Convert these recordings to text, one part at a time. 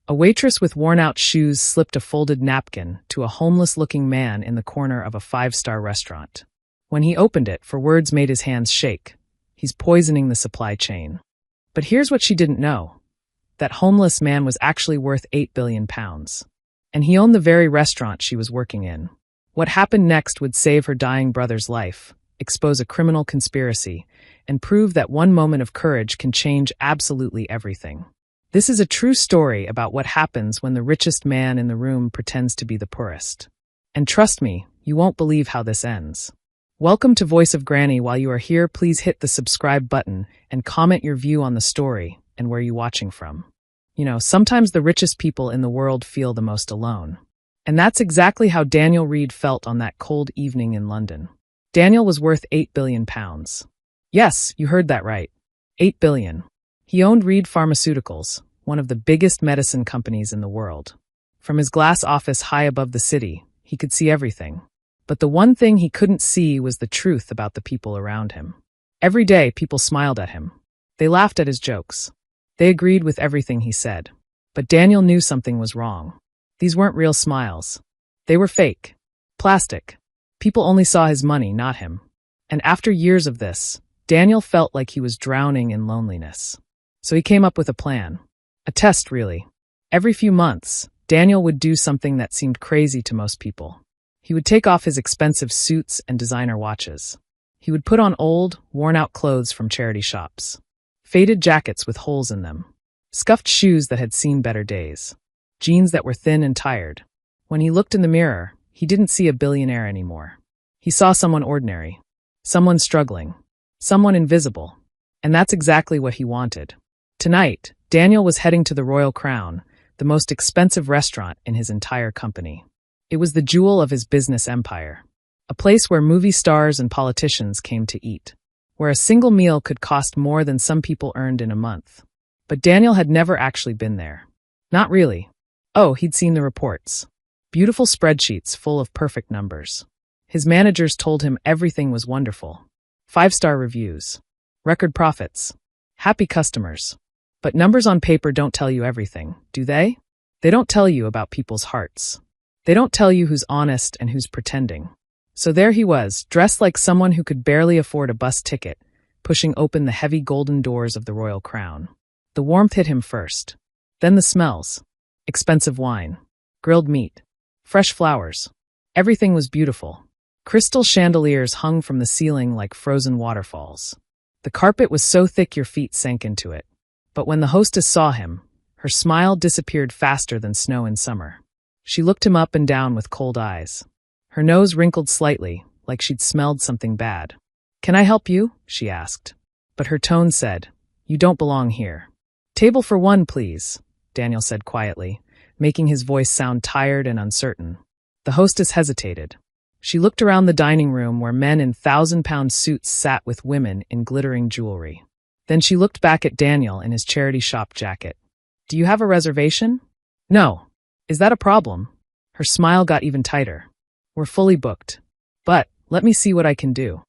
A waitress with worn-out shoes slipped a folded napkin to a homeless-looking man in the corner of a five-star restaurant. When he opened it, words made his hands shake. He's poisoning the supply chain. But here's what she didn't know. That homeless man was actually worth £8 billion. And he owned the very restaurant she was working in. What happened next would save her dying brother's life, expose a criminal conspiracy, and prove that one moment of courage can change absolutely everything. This is a true story about what happens when the richest man in the room pretends to be the poorest. And trust me, you won't believe how this ends. Welcome to Voice of Granny. While you are here, please hit the subscribe button and comment your view on the story and where you're watching from. You know, sometimes the richest people in the world feel the most alone. And that's exactly how Daniel Reed felt on that cold evening in London. Daniel was worth £8 billion. Yes, you heard that right. $8 billion. He owned Reed Pharmaceuticals, one of the biggest medicine companies in the world. From his glass office high above the city, he could see everything. But the one thing he couldn't see was the truth about the people around him. Every day, people smiled at him. They laughed at his jokes. They agreed with everything he said. But Daniel knew something was wrong. These weren't real smiles. They were fake. Plastic. People only saw his money, not him. And after years of this, Daniel felt like he was drowning in loneliness. So he came up with a plan. A test, really. Every few months, Daniel would do something that seemed crazy to most people. He would take off his expensive suits and designer watches. He would put on old, worn-out clothes from charity shops. Faded jackets with holes in them. Scuffed shoes that had seen better days. Jeans that were thin and tired. When he looked in the mirror, he didn't see a billionaire anymore. He saw someone ordinary. Someone struggling. Someone invisible. And that's exactly what he wanted. Tonight, Daniel was heading to the Royal Crown, the most expensive restaurant in his entire company. It was the jewel of his business empire. A place where movie stars and politicians came to eat. Where a single meal could cost more than some people earned in a month. But Daniel had never actually been there. Not really. Oh, he'd seen the reports. Beautiful spreadsheets full of perfect numbers. His managers told him everything was wonderful. 5-star reviews. Record profits. Happy customers. But numbers on paper don't tell you everything, do they? They don't tell you about people's hearts. They don't tell you who's honest and who's pretending. So there he was, dressed like someone who could barely afford a bus ticket, pushing open the heavy golden doors of the Royal Crown. The warmth hit him first. Then the smells. Expensive wine. Grilled meat. Fresh flowers. Everything was beautiful. Crystal chandeliers hung from the ceiling like frozen waterfalls. The carpet was so thick your feet sank into it. But when the hostess saw him, her smile disappeared faster than snow in summer. She looked him up and down with cold eyes. Her nose wrinkled slightly, like she'd smelled something bad. "Can I help you?" she asked. But her tone said, "You don't belong here." "Table for one, please," Daniel said quietly, making his voice sound tired and uncertain. The hostess hesitated. She looked around the dining room where men in 1,000-pound suits sat with women in glittering jewelry. Then she looked back at Daniel in his charity shop jacket. "Do you have a reservation?" "No." "Is that a problem?" Her smile got even tighter. "We're fully booked. But let me see what I can do."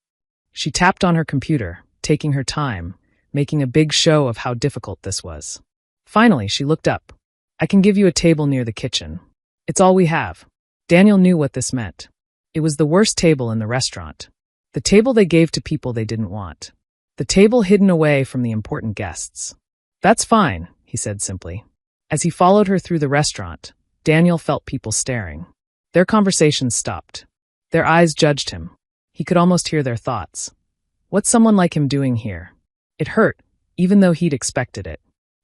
She tapped on her computer, taking her time, making a big show of how difficult this was. Finally, she looked up. "I can give you a table near the kitchen. It's all we have." Daniel knew what this meant. It was the worst table in the restaurant. The table they gave to people they didn't want. The table hidden away from the important guests. "That's fine," he said simply. As he followed her through the restaurant, Daniel felt people staring. Their conversations stopped. Their eyes judged him. He could almost hear their thoughts. What's someone like him doing here? It hurt, even though he'd expected it.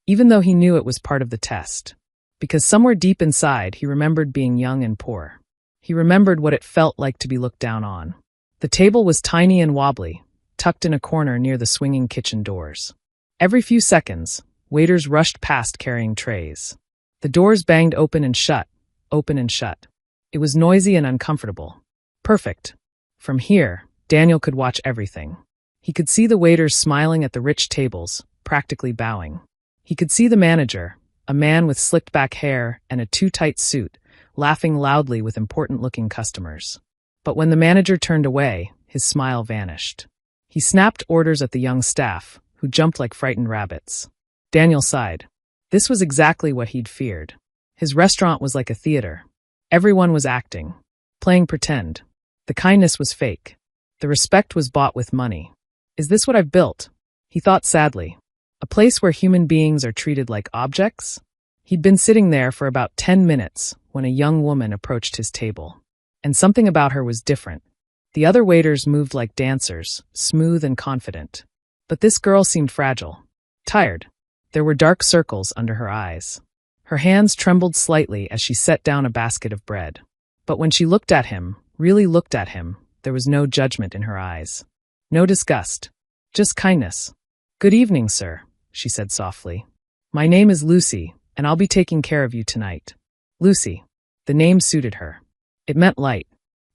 Even though he knew it was part of the test. Because somewhere deep inside, he remembered being young and poor. He remembered what it felt like to be looked down on. The table was tiny and wobbly, tucked in a corner near the swinging kitchen doors. Every few seconds, waiters rushed past carrying trays. The doors banged open and shut, open and shut. It was noisy and uncomfortable. Perfect. From here, Daniel could watch everything. He could see the waiters smiling at the rich tables, practically bowing. He could see the manager, a man with slicked-back hair and a too-tight suit, laughing loudly with important-looking customers. But when the manager turned away, his smile vanished. He snapped orders at the young staff, who jumped like frightened rabbits. Daniel sighed. This was exactly what he'd feared. His restaurant was like a theater. Everyone was acting, playing pretend. The kindness was fake. The respect was bought with money. Is this what I've built? He thought sadly. A place where human beings are treated like objects? He'd been sitting there for about 10 minutes when a young woman approached his table. And something about her was different. The other waiters moved like dancers, smooth and confident. But this girl seemed fragile, tired. There were dark circles under her eyes. Her hands trembled slightly as she set down a basket of bread. But when she looked at him, really looked at him, there was no judgment in her eyes. No disgust. Just kindness. "Good evening, sir," she said softly. "My name is Lucy, and I'll be taking care of you tonight." Lucy. The name suited her. It meant light.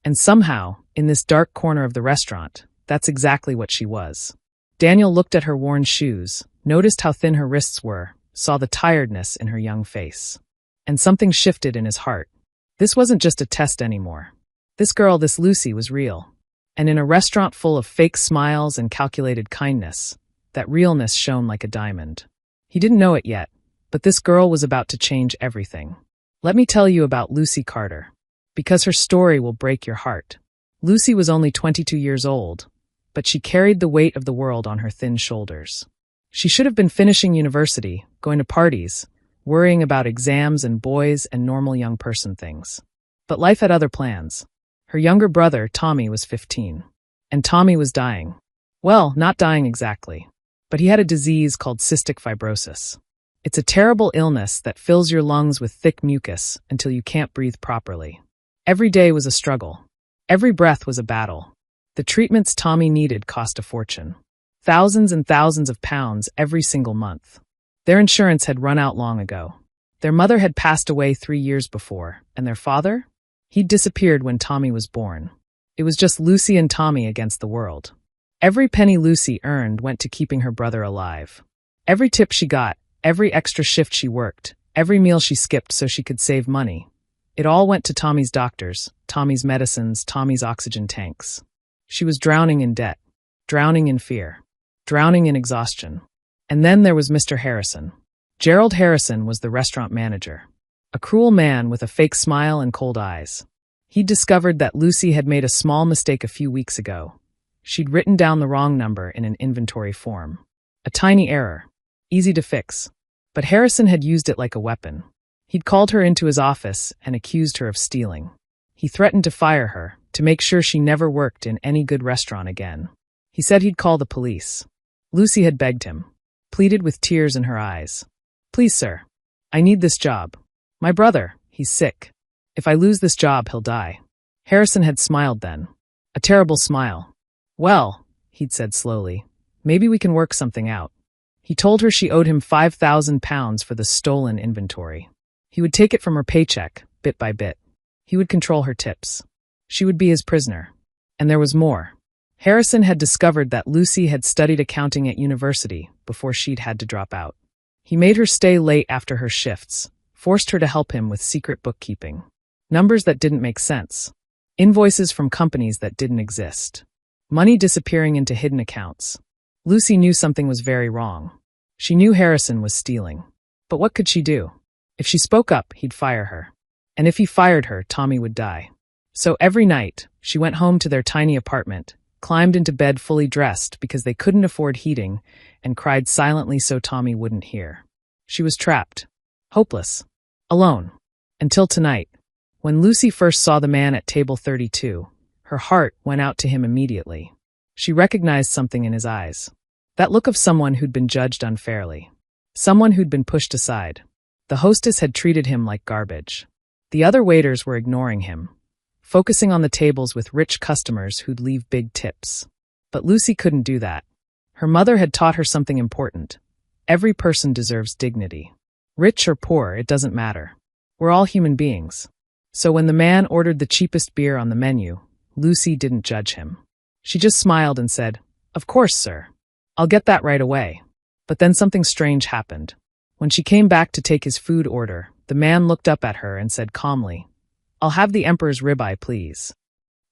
And somehow, in this dark corner of the restaurant, that's exactly what she was. Daniel looked at her worn shoes, noticed how thin her wrists were, saw the tiredness in her young face. And something shifted in his heart. This wasn't just a test anymore. This girl, this Lucy, was real. And in a restaurant full of fake smiles and calculated kindness, that realness shone like a diamond. He didn't know it yet, but this girl was about to change everything. Let me tell you about Lucy Carter, because her story will break your heart. Lucy was only 22 years old, but she carried the weight of the world on her thin shoulders. She should have been finishing university, going to parties, worrying about exams and boys and normal young person things. But life had other plans. Her younger brother, Tommy, was 15. And Tommy was dying. Well, not dying exactly. But he had a disease called cystic fibrosis. It's a terrible illness that fills your lungs with thick mucus until you can't breathe properly. Every day was a struggle. Every breath was a battle. The treatments Tommy needed cost a fortune. Thousands and thousands of pounds every single month. Their insurance had run out long ago. Their mother had passed away 3 years before, and their father? He'd disappeared when Tommy was born. It was just Lucy and Tommy against the world. Every penny Lucy earned went to keeping her brother alive. Every tip she got, every extra shift she worked, every meal she skipped so she could save money. It all went to Tommy's doctors, Tommy's medicines, Tommy's oxygen tanks. She was drowning in debt, drowning in fear, drowning in exhaustion. And then there was Mr. Harrison. Gerald Harrison was the restaurant manager. A cruel man with a fake smile and cold eyes. He'd discovered that Lucy had made a small mistake a few weeks ago. She'd written down the wrong number in an inventory form. A tiny error. Easy to fix. But Harrison had used it like a weapon. He'd called her into his office and accused her of stealing. He threatened to fire her, to make sure she never worked in any good restaurant again. He said he'd call the police. Lucy had begged him, pleaded with tears in her eyes. "Please, sir. I need this job. My brother, he's sick. If I lose this job, he'll die." Harrison had smiled then. A terrible smile. "Well," he'd said slowly, "maybe we can work something out." He told her she owed him £5,000 for the stolen inventory. He would take it from her paycheck, bit by bit. He would control her tips. She would be his prisoner. And there was more. Harrison had discovered that Lucy had studied accounting at university before she'd had to drop out. He made her stay late after her shifts, forced her to help him with secret bookkeeping. Numbers that didn't make sense. Invoices from companies that didn't exist. Money disappearing into hidden accounts. Lucy knew something was very wrong. She knew Harrison was stealing. But what could she do? If she spoke up, he'd fire her. And if he fired her, Tommy would die. So every night, she went home to their tiny apartment, climbed into bed fully dressed because they couldn't afford heating, and cried silently so Tommy wouldn't hear. She was trapped. Hopeless. Alone. Until tonight. When Lucy first saw the man at table 32, her heart went out to him immediately. She recognized something in his eyes. That look of someone who'd been judged unfairly. Someone who'd been pushed aside. The hostess had treated him like garbage. The other waiters were ignoring him, focusing on the tables with rich customers who'd leave big tips. But Lucy couldn't do that. Her mother had taught her something important. Every person deserves dignity. Rich or poor, it doesn't matter. We're all human beings. So when the man ordered the cheapest beer on the menu, Lucy didn't judge him. She just smiled and said, "Of course, sir. I'll get that right away." But then something strange happened. When she came back to take his food order, the man looked up at her and said calmly, "I'll have the Emperor's ribeye, please."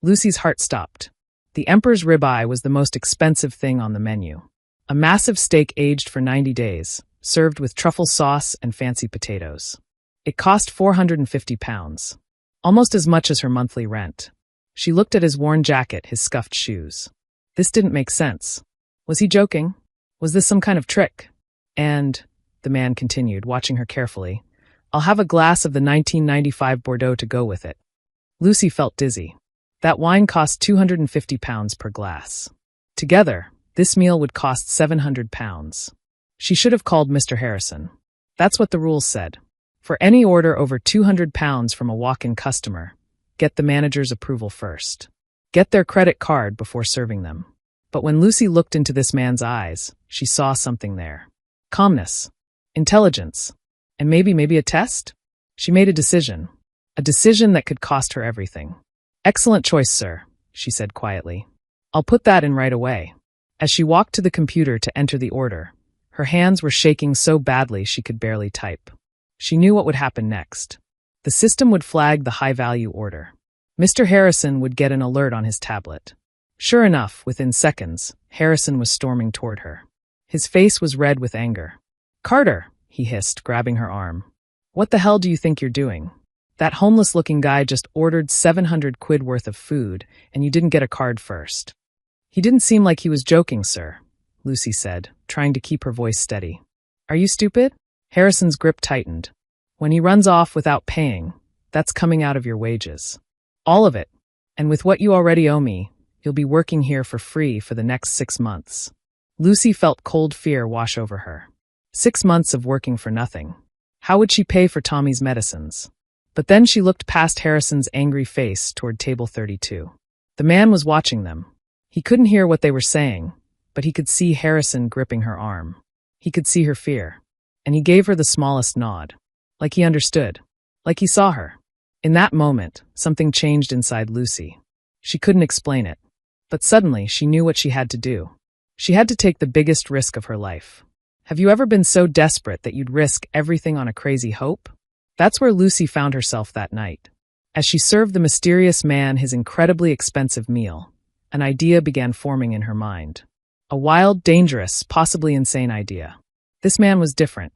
Lucy's heart stopped. The Emperor's ribeye was the most expensive thing on the menu. A massive steak aged for 90 days, served with truffle sauce and fancy potatoes. It cost £450, almost as much as her monthly rent. She looked at his worn jacket, his scuffed shoes. This didn't make sense. Was he joking? Was this some kind of trick? And, the man continued, watching her carefully, I'll have a glass of the 1995 Bordeaux to go with it. Lucy felt dizzy. That wine cost £250 per glass. Together, this meal would cost £700. She should have called Mr. Harrison. That's what the rules said. For any order over £200 from a walk-in customer, get the manager's approval first. Get their credit card before serving them. But when Lucy looked into this man's eyes, she saw something there. Calmness. Intelligence. And maybe a test? She made a decision. A decision that could cost her everything. Excellent choice, sir, she said quietly. I'll put that in right away. As she walked to the computer to enter the order, her hands were shaking so badly she could barely type. She knew what would happen next. The system would flag the high-value order. Mr. Harrison would get an alert on his tablet. Sure enough, within seconds, Harrison was storming toward her. His face was red with anger. Carter, he hissed, grabbing her arm. What the hell do you think you're doing? That homeless-looking guy just ordered 700 quid worth of food, and you didn't get a card first. He didn't seem like he was joking, sir, Lucy said, trying to keep her voice steady. Are you stupid? Harrison's grip tightened. When he runs off without paying, that's coming out of your wages. All of it. And with what you already owe me, you'll be working here for free for the next 6 months. Lucy felt cold fear wash over her. 6 months of working for nothing. How would she pay for Tommy's medicines? But then she looked past Harrison's angry face toward table 32. The man was watching them. He couldn't hear what they were saying, but he could see Harrison gripping her arm. He could see her fear. And he gave her the smallest nod. Like he understood. Like he saw her. In that moment, something changed inside Lucy. She couldn't explain it. But suddenly, she knew what she had to do. She had to take the biggest risk of her life. Have you ever been so desperate that you'd risk everything on a crazy hope? That's where Lucy found herself that night. As she served the mysterious man his incredibly expensive meal, an idea began forming in her mind. A wild, dangerous, possibly insane idea. This man was different.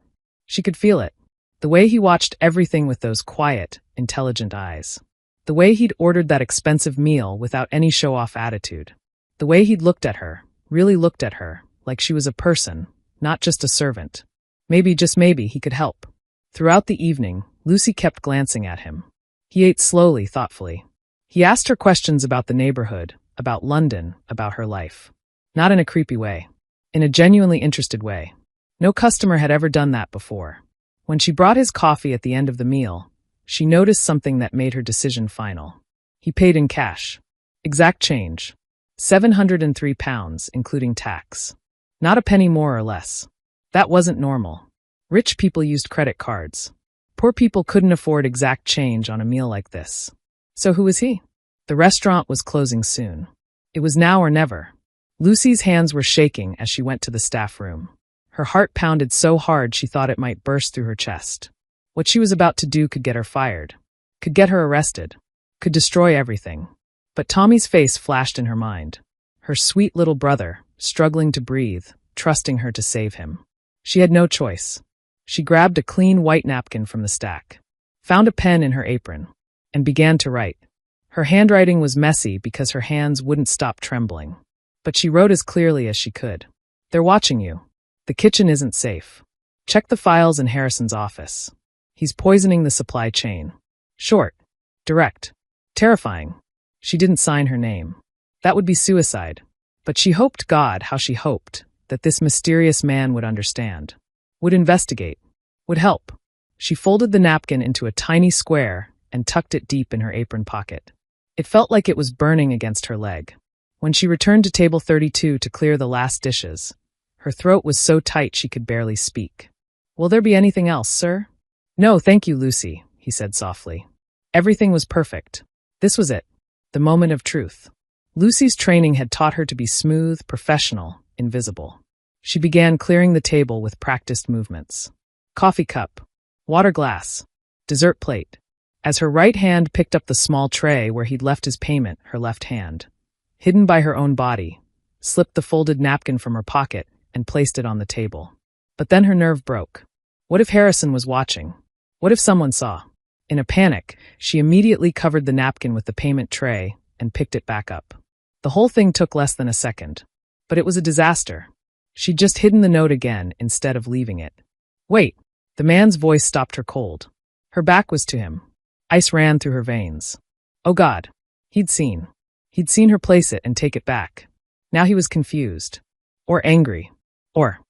She could feel it. The way he watched everything with those quiet, intelligent eyes. The way he'd ordered that expensive meal without any show-off attitude. The way he'd looked at her, really looked at her, like she was a person, not just a servant. Maybe, just maybe, he could help. Throughout the evening, Lucy kept glancing at him. He ate slowly, thoughtfully. He asked her questions about the neighborhood, about London, about her life. Not in a creepy way. In a genuinely interested way. No customer had ever done that before. When she brought his coffee at the end of the meal, she noticed something that made her decision final. He paid in cash. Exact change. £703, including tax. Not a penny more or less. That wasn't normal. Rich people used credit cards. Poor people couldn't afford exact change on a meal like this. So who was he? The restaurant was closing soon. It was now or never. Lucy's hands were shaking as she went to the staff room. Her heart pounded so hard she thought it might burst through her chest. What she was about to do could get her fired. Could get her arrested. Could destroy everything. But Tommy's face flashed in her mind. Her sweet little brother, struggling to breathe, trusting her to save him. She had no choice. She grabbed a clean white napkin from the stack, found a pen in her apron, and began to write. Her handwriting was messy because her hands wouldn't stop trembling. But she wrote as clearly as she could. They're watching you. The kitchen isn't safe. Check the files in Harrison's office. He's poisoning the supply chain. Short. Direct. Terrifying. She didn't sign her name. That would be suicide. But she hoped how she hoped, that this mysterious man would understand. Would investigate. Would help. She folded the napkin into a tiny square and tucked it deep in her apron pocket. It felt like it was burning against her leg. When she returned to table 32 to clear the last dishes, her throat was so tight she could barely speak. Will there be anything else, sir? No, thank you, Lucy, he said softly. Everything was perfect. This was it. The moment of truth. Lucy's training had taught her to be smooth, professional, invisible. She began clearing the table with practiced movements. Coffee cup. Water glass. Dessert plate. As her right hand picked up the small tray where he'd left his payment, her left hand, hidden by her own body, slipped the folded napkin from her pocket and placed it on the table. But then her nerve broke. What if Harrison was watching? What if someone saw? In a panic, she immediately covered the napkin with the payment tray and picked it back up. The whole thing took less than a second. But it was a disaster. She'd just hidden the note again instead of leaving it. Wait! The man's voice stopped her cold. Her back was to him. Ice ran through her veins. Oh God! He'd seen. He'd seen her place it and take it back. Now he was confused. Or angry. Or,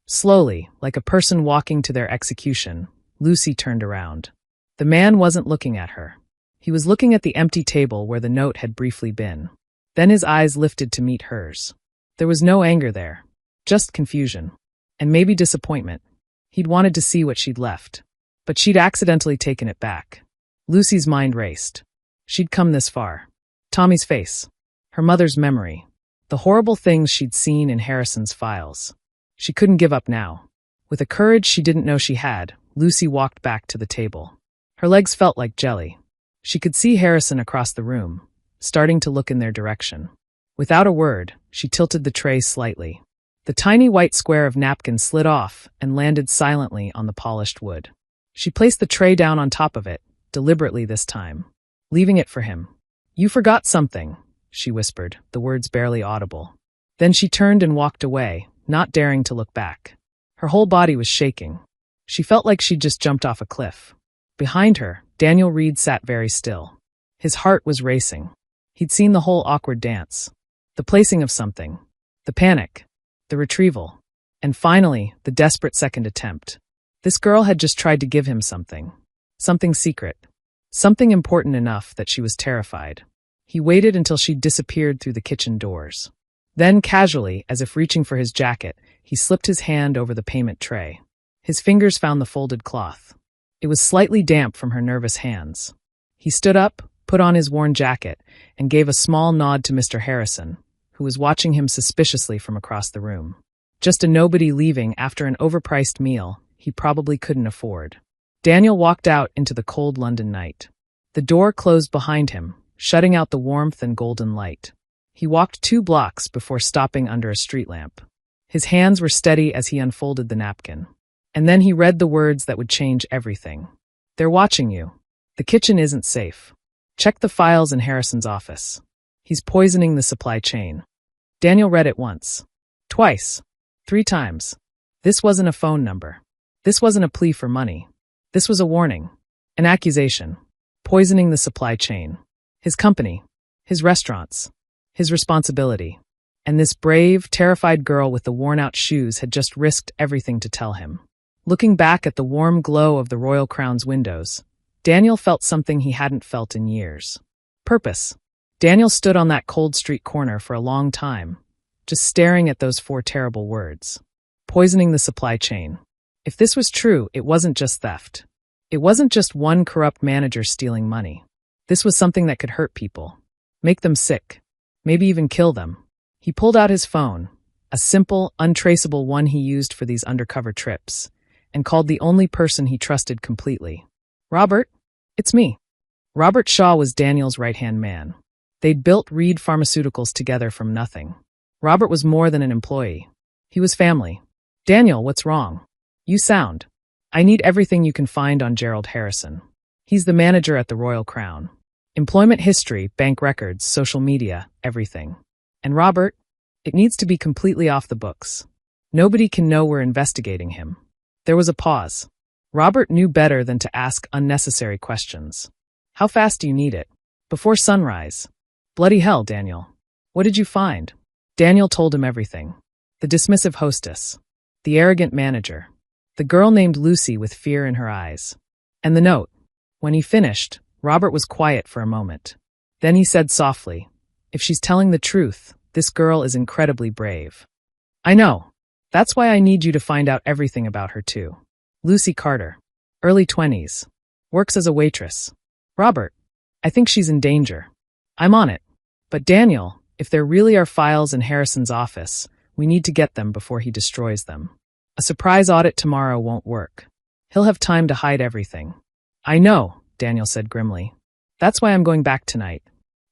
slowly, like a person walking to their execution, Lucy turned around. The man wasn't looking at her. He was looking at the empty table where the note had briefly been. Then his eyes lifted to meet hers. There was no anger there. Just confusion. And maybe disappointment. He'd wanted to see what she'd left. But she'd accidentally taken it back. Lucy's mind raced. She'd come this far. Tommy's face. Her mother's memory. The horrible things she'd seen in Harrison's files. She couldn't give up now. With a courage she didn't know she had, Lucy walked back to the table. Her legs felt like jelly. She could see Harrison across the room, starting to look in their direction. Without a word, she tilted the tray slightly. The tiny white square of napkin slid off and landed silently on the polished wood. She placed the tray down on top of it, deliberately this time, leaving it for him. You forgot something, she whispered, the words barely audible. Then she turned and walked away, not daring to look back. Her whole body was shaking. She felt like she'd just jumped off a cliff. Behind her, Daniel Reed sat very still. His heart was racing. He'd seen the whole awkward dance. The placing of something. The panic. The retrieval. And finally, the desperate second attempt. This girl had just tried to give him something. Something secret. Something important enough that she was terrified. He waited until she'd disappeared through the kitchen doors. Then, casually, as if reaching for his jacket, he slipped his hand over the payment tray. His fingers found the folded cloth. It was slightly damp from her nervous hands. He stood up, put on his worn jacket, and gave a small nod to Mr. Harrison, who was watching him suspiciously from across the room. Just a nobody leaving after an overpriced meal he probably couldn't afford. Daniel walked out into the cold London night. The door closed behind him, shutting out the warmth and golden light. He walked 2 blocks before stopping under a street lamp. His hands were steady as he unfolded the napkin. And then he read the words that would change everything. They're watching you. The kitchen isn't safe. Check the files in Harrison's office. He's poisoning the supply chain. Daniel read it once. Twice. 3 times. This wasn't a phone number. This wasn't a plea for money. This was a warning. An accusation. Poisoning the supply chain. His company. His restaurants. His responsibility. And this brave, terrified girl with the worn-out shoes had just risked everything to tell him. Looking back at the warm glow of the Royal Crown's windows, Daniel felt something he hadn't felt in years. Purpose. Daniel stood on that cold street corner for a long time, just staring at those 4 terrible words. Poisoning the supply chain. If this was true, it wasn't just theft. It wasn't just one corrupt manager stealing money. This was something that could hurt people. Make them sick. Maybe even kill them. He pulled out his phone, a simple, untraceable one he used for these undercover trips, and called the only person he trusted completely. Robert? It's me. Robert Shaw was Daniel's right-hand man. They'd built Reed Pharmaceuticals together from nothing. Robert was more than an employee. He was family. Daniel, what's wrong? You sound. I need everything you can find on Gerald Harrison. He's the manager at the Royal Crown. Employment history, bank records, social media, everything. And Robert? It needs to be completely off the books. Nobody can know we're investigating him. There was a pause. Robert knew better than to ask unnecessary questions. How fast do you need it? Before sunrise. Bloody hell, Daniel. What did you find? Daniel told him everything. The dismissive hostess. The arrogant manager. The girl named Lucy with fear in her eyes. And the note. When he finished, Robert was quiet for a moment. Then he said softly, "If she's telling the truth, this girl is incredibly brave." "I know. That's why I need you to find out everything about her too." Lucy Carter. Early 20s. Works as a waitress. "Robert, I think she's in danger." "I'm on it. But Daniel, if there really are files in Harrison's office, we need to get them before he destroys them. A surprise audit tomorrow won't work. He'll have time to hide everything." "I know," Daniel said grimly. "That's why I'm going back tonight.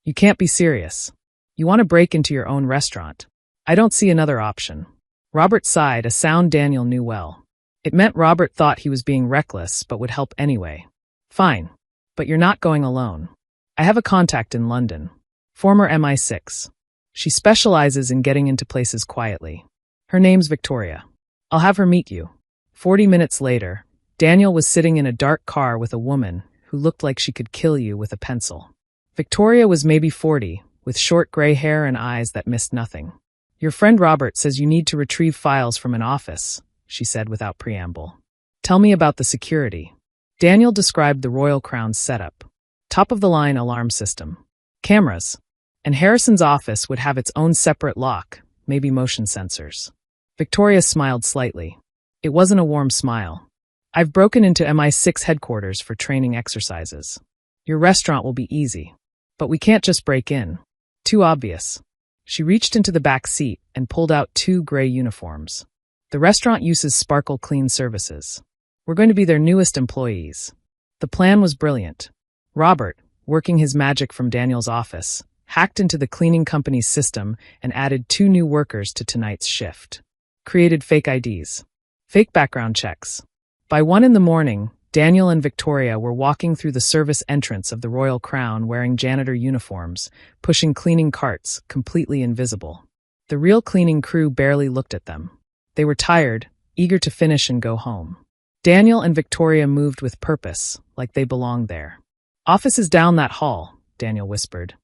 You can't be serious. You want to break into your own restaurant. I don't see another option." Robert sighed, a sound Daniel knew well. It meant Robert thought he was being reckless but would help anyway. Fine. But you're not going alone. I have a contact in London. Former MI6. She specializes in getting into places quietly. Her name's Victoria. I'll have her meet you. 40 minutes later, Daniel was sitting in a dark car with a woman who looked like she could kill you with a pencil. Victoria was maybe 40, with short gray hair and eyes that missed nothing. Your friend Robert says you need to retrieve files from an office, she said without preamble. Tell me about the security. Daniel described the Royal Crown's setup. Top-of-the-line alarm system. Cameras. And Harrison's office would have its own separate lock, maybe motion sensors. Victoria smiled slightly. It wasn't a warm smile. I've broken into MI6 headquarters for training exercises. Your restaurant will be easy. But we can't just break in. Too obvious. She reached into the back seat and pulled out 2 gray uniforms. The restaurant uses Sparkle Clean Services. We're going to be their newest employees. The plan was brilliant. Robert, working his magic from Daniel's office, hacked into the cleaning company's system and added 2 new workers to tonight's shift. Created fake IDs. Fake background checks. By 1 a.m, Daniel and Victoria were walking through the service entrance of the Royal Crown wearing janitor uniforms, pushing cleaning carts, completely invisible. The real cleaning crew barely looked at them. They were tired, eager to finish and go home. Daniel and Victoria moved with purpose, like they belonged there. Office is down that hall, Daniel whispered.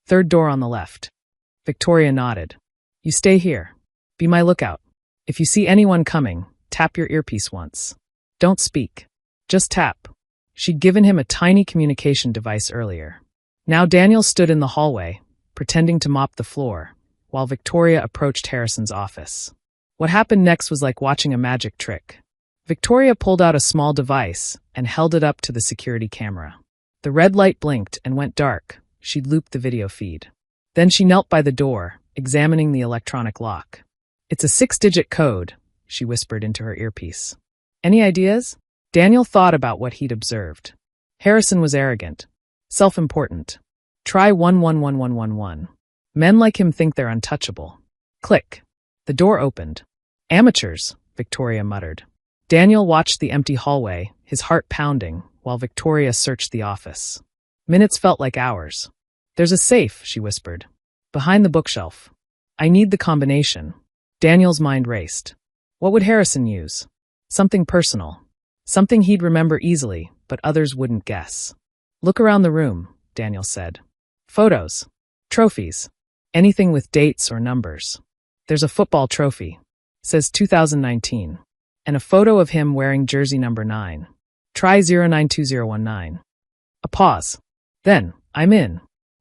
3rd door on the left. Victoria nodded. You stay here. Be my lookout. If you see anyone coming, tap your earpiece once. Don't speak. Just tap. She'd given him a tiny communication device earlier. Now Daniel stood in the hallway, pretending to mop the floor, while Victoria approached Harrison's office. What happened next was like watching a magic trick. Victoria pulled out a small device and held it up to the security camera. The red light blinked and went dark. She'd looped the video feed. Then she knelt by the door, examining the electronic lock. It's a 6-digit code, she whispered into her earpiece. Any ideas? Daniel thought about what he'd observed. Harrison was arrogant. Self-important. Try 111111. Men like him think they're untouchable. Click. The door opened. Amateurs, Victoria muttered. Daniel watched the empty hallway, his heart pounding, while Victoria searched the office. Minutes felt like hours. There's a safe, she whispered. Behind the bookshelf. I need the combination. Daniel's mind raced. What would Harrison use? Something personal. Something he'd remember easily, but others wouldn't guess. Look around the room, Daniel said. Photos. Trophies. Anything with dates or numbers. There's a football trophy. Says 2019. And a photo of him wearing jersey number 9. Try 092019. A pause. Then, I'm in.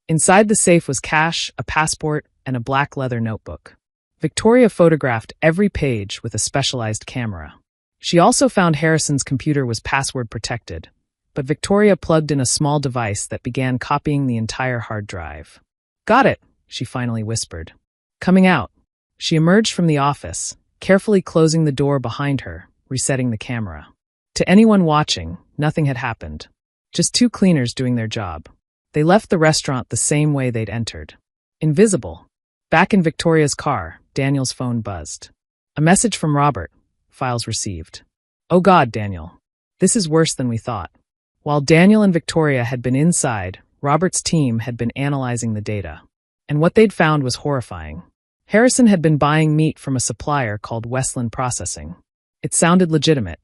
Inside the safe was cash, a passport, and a black leather notebook. Victoria photographed every page with a specialized camera. She also found Harrison's computer was password protected, but Victoria plugged in a small device that began copying the entire hard drive. Got it, she finally whispered. Coming out. She emerged from the office, carefully closing the door behind her, resetting the camera. To anyone watching, nothing had happened. Just 2 cleaners doing their job. They left the restaurant the same way they'd entered. Invisible. Back in Victoria's car, Daniel's phone buzzed. A message from Robert. Files received. Oh God, Daniel. This is worse than we thought. While Daniel and Victoria had been inside, Robert's team had been analyzing the data. And what they'd found was horrifying. Harrison had been buying meat from a supplier called Westland Processing. It sounded legitimate.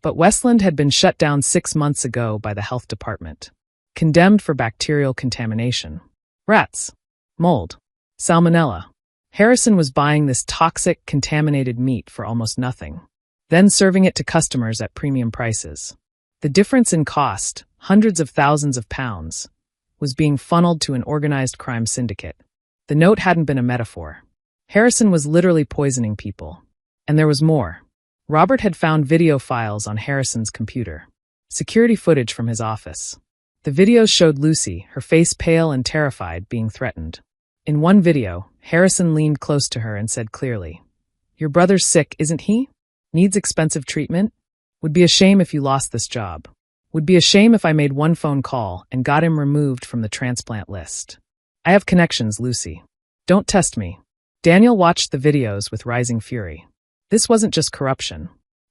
But Westland had been shut down 6 months ago by the health department. Condemned for bacterial contamination. Rats. Mold. Salmonella. Harrison was buying this toxic, contaminated meat for almost nothing. Then serving it to customers at premium prices. The difference in cost, hundreds of thousands of pounds, was being funneled to an organized crime syndicate. The note hadn't been a metaphor. Harrison was literally poisoning people. And there was more. Robert had found video files on Harrison's computer. Security footage from his office. The videos showed Lucy, her face pale and terrified, being threatened. In one video, Harrison leaned close to her and said clearly, "Your brother's sick, isn't he? Needs expensive treatment? Would be a shame if you lost this job. Would be a shame if I made one phone call and got him removed from the transplant list. I have connections, Lucy. Don't test me." Daniel watched the videos with rising fury. This wasn't just corruption.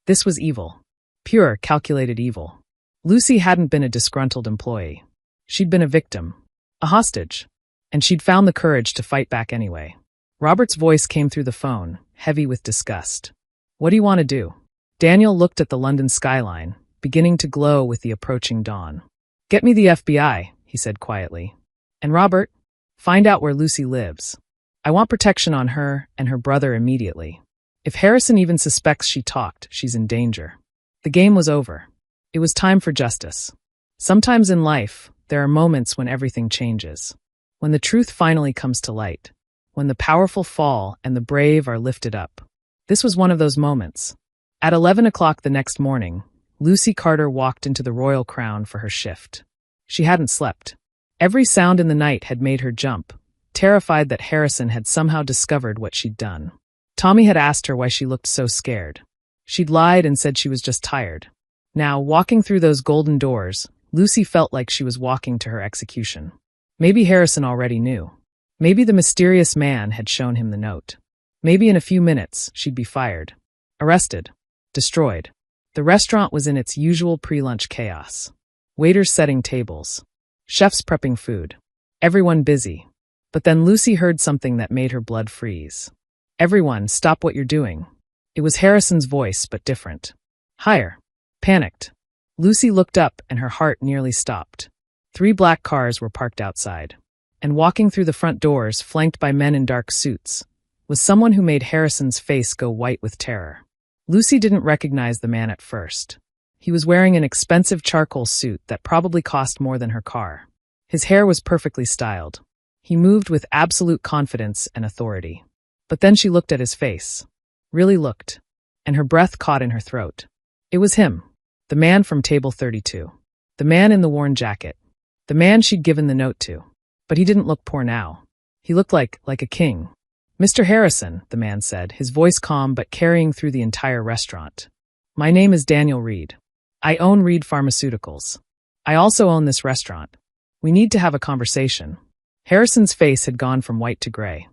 This was evil. Pure, calculated evil. Lucy hadn't been a disgruntled employee. She'd been a victim. A hostage. And she'd found the courage to fight back anyway. Robert's voice came through the phone, heavy with disgust. What do you want to do? Daniel looked at the London skyline, beginning to glow with the approaching dawn. Get me the FBI, he said quietly. And Robert, find out where Lucy lives. I want protection on her and her brother immediately. If Harrison even suspects she talked, she's in danger. The game was over. It was time for justice. Sometimes in life, there are moments when everything changes. When the truth finally comes to light. When the powerful fall and the brave are lifted up. This was one of those moments. At 11 o'clock the next morning, Lucy Carter walked into the Royal Crown for her shift. She hadn't slept. Every sound in the night had made her jump, terrified that Harrison had somehow discovered what she'd done. Tommy had asked her why she looked so scared. She'd lied and said she was just tired. Now, walking through those golden doors, Lucy felt like she was walking to her execution. Maybe Harrison already knew. Maybe the mysterious man had shown him the note. Maybe in a few minutes, she'd be fired. Arrested. Destroyed. The restaurant was in its usual pre-lunch chaos. Waiters setting tables. Chefs prepping food. Everyone busy. But then Lucy heard something that made her blood freeze. Everyone, stop what you're doing. It was Harrison's voice, but different. Higher. Panicked. Lucy looked up and her heart nearly stopped. 3 black cars were parked outside. And walking through the front doors, flanked by men in dark suits, was someone who made Harrison's face go white with terror. Lucy didn't recognize the man at first. He was wearing an expensive charcoal suit that probably cost more than her car. His hair was perfectly styled. He moved with absolute confidence and authority. But then she looked at his face. Really looked. And her breath caught in her throat. It was him. The man from table 32. The man in the worn jacket. The man she'd given the note to. But he didn't look poor now. He looked like a king. Mr. Harrison, the man said, his voice calm but carrying through the entire restaurant. My name is Daniel Reed. I own Reed Pharmaceuticals. I also own this restaurant. We need to have a conversation. Harrison's face had gone from white to gray.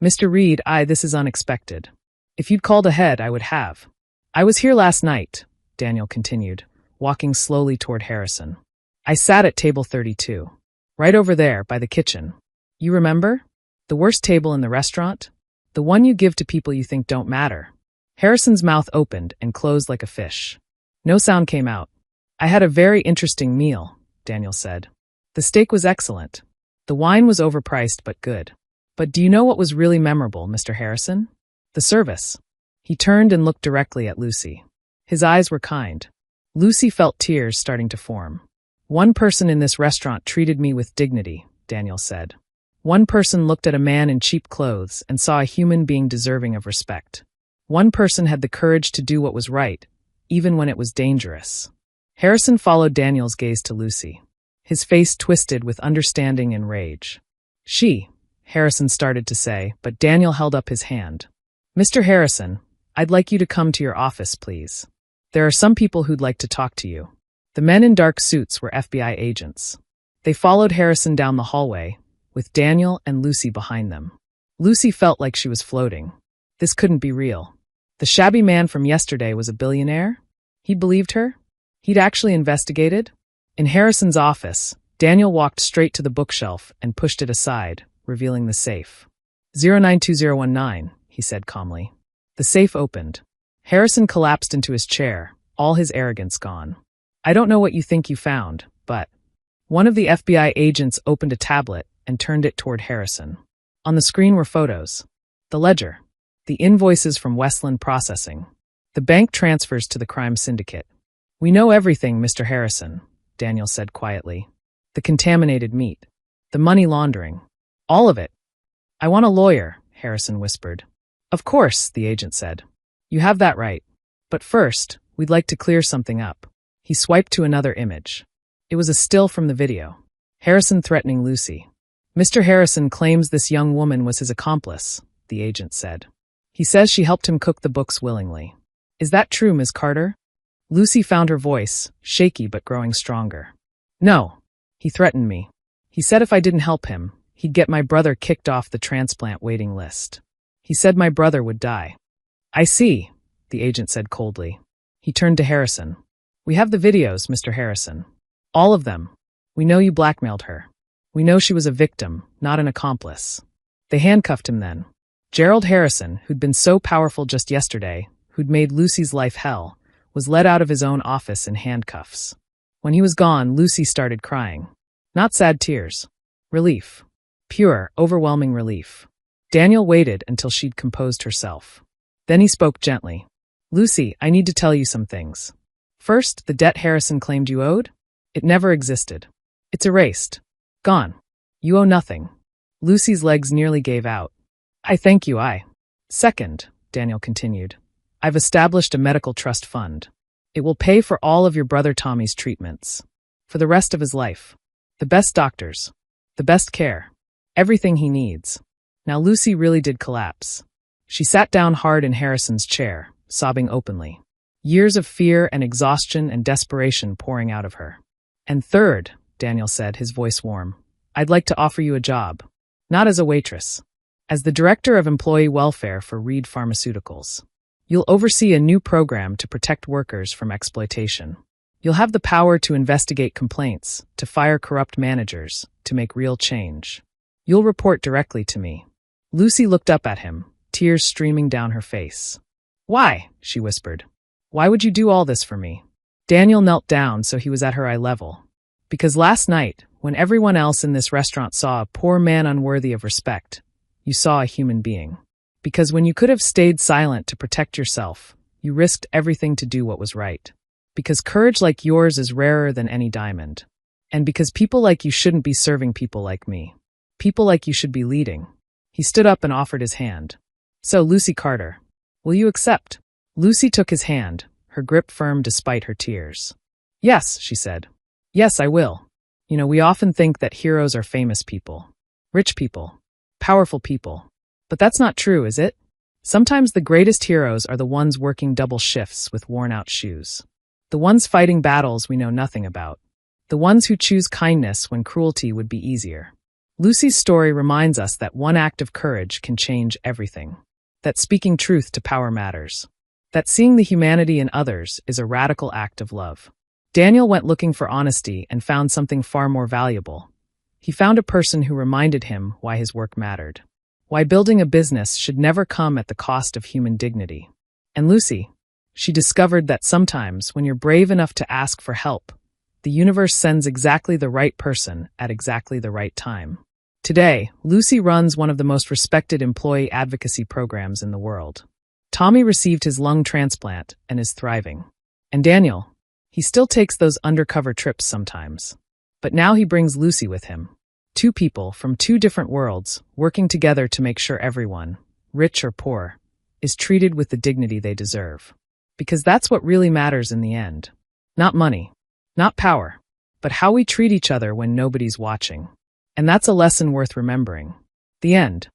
Mr. Reed, this is unexpected. If you'd called ahead, I would have. I was here last night, Daniel continued, walking slowly toward Harrison. I sat at table 32. Right over there, by the kitchen. You remember? The worst table in the restaurant? The one you give to people you think don't matter. Harrison's mouth opened and closed like a fish. No sound came out. I had a very interesting meal, Daniel said. The steak was excellent. The wine was overpriced but good. But do you know what was really memorable, Mr. Harrison? The service. He turned and looked directly at Lucy. His eyes were kind. Lucy felt tears starting to form. One person in this restaurant treated me with dignity, Daniel said. One person looked at a man in cheap clothes and saw a human being deserving of respect. One person had the courage to do what was right, even when it was dangerous. Harrison followed Daniel's gaze to Lucy. His face twisted with understanding and rage. Harrison started to say, but Daniel held up his hand. Mr. Harrison, I'd like you to come to your office, please. There are some people who'd like to talk to you. The men in dark suits were FBI agents. They followed Harrison down the hallway, with Daniel and Lucy behind them. Lucy felt like she was floating. This couldn't be real. The shabby man from yesterday was a billionaire? He believed her? He'd actually investigated? In Harrison's office, Daniel walked straight to the bookshelf and pushed it aside, revealing the safe. 092019, he said calmly. The safe opened. Harrison collapsed into his chair, all his arrogance gone. I don't know what you think you found, but... One of the FBI agents opened a tablet and turned it toward Harrison. On the screen were photos. The ledger. The invoices from Westland Processing. The bank transfers to the crime syndicate. We know everything, Mr. Harrison, Daniel said quietly. The contaminated meat. The money laundering. All of it. I want a lawyer, Harrison whispered. Of course, the agent said. You have that right. But first, we'd like to clear something up. He swiped to another image. It was a still from the video. Harrison threatening Lucy. Mr. Harrison claims this young woman was his accomplice, the agent said. He says she helped him cook the books willingly. Is that true, Ms. Carter? Lucy found her voice, shaky but growing stronger. No. He threatened me. He said if I didn't help him, he'd get my brother kicked off the transplant waiting list. He said my brother would die. I see, the agent said coldly. He turned to Harrison. We have the videos, Mr. Harrison. All of them. We know you blackmailed her. We know she was a victim, not an accomplice. They handcuffed him then. Gerald Harrison, who'd been so powerful just yesterday, who'd made Lucy's life hell, was led out of his own office in handcuffs. When he was gone, Lucy started crying. Not sad tears. Relief. Pure, overwhelming relief. Daniel waited until she'd composed herself. Then he spoke gently. Lucy, I need to tell you some things. First, the debt Harrison claimed you owed? It never existed. It's erased. Gone. You owe nothing. Lucy's legs nearly gave out. I thank you, Second, Daniel continued, I've established a medical trust fund. It will pay for all of your brother Tommy's treatments. For the rest of his life. The best doctors. The best care. Everything he needs. Now Lucy really did collapse. She sat down hard in Harrison's chair, sobbing openly. Years of fear and exhaustion and desperation pouring out of her. And third, Daniel said, his voice warm, I'd like to offer you a job. Not as a waitress. As the Director of Employee Welfare for Reed Pharmaceuticals. You'll oversee a new program to protect workers from exploitation. You'll have the power to investigate complaints, to fire corrupt managers, to make real change. You'll report directly to me. Lucy looked up at him, tears streaming down her face. Why? She whispered. Why would you do all this for me? Daniel knelt down so he was at her eye level. Because last night, when everyone else in this restaurant saw a poor man unworthy of respect, you saw a human being. Because when you could have stayed silent to protect yourself, you risked everything to do what was right. Because courage like yours is rarer than any diamond. And because people like you shouldn't be serving people like me. People like you should be leading. He stood up and offered his hand. So, Lucy Carter, will you accept? Lucy took his hand, her grip firm despite her tears. Yes, she said. Yes, I will. You know, we often think that heroes are famous people. Rich people. Powerful people. But that's not true, is it? Sometimes the greatest heroes are the ones working double shifts with worn-out shoes. The ones fighting battles we know nothing about. The ones who choose kindness when cruelty would be easier. Lucy's story reminds us that one act of courage can change everything. That speaking truth to power matters. That seeing the humanity in others is a radical act of love. Daniel went looking for honesty and found something far more valuable. He found a person who reminded him why his work mattered. Why building a business should never come at the cost of human dignity. And Lucy, she discovered that sometimes when you're brave enough to ask for help, the universe sends exactly the right person at exactly the right time. Today, Lucy runs one of the most respected employee advocacy programs in the world. Tommy received his lung transplant and is thriving. And Daniel, he still takes those undercover trips sometimes. But now he brings Lucy with him. Two people from two different worlds working together to make sure everyone, rich or poor, is treated with the dignity they deserve. Because that's what really matters in the end. Not money, not power, but how we treat each other when nobody's watching. And that's a lesson worth remembering. The end.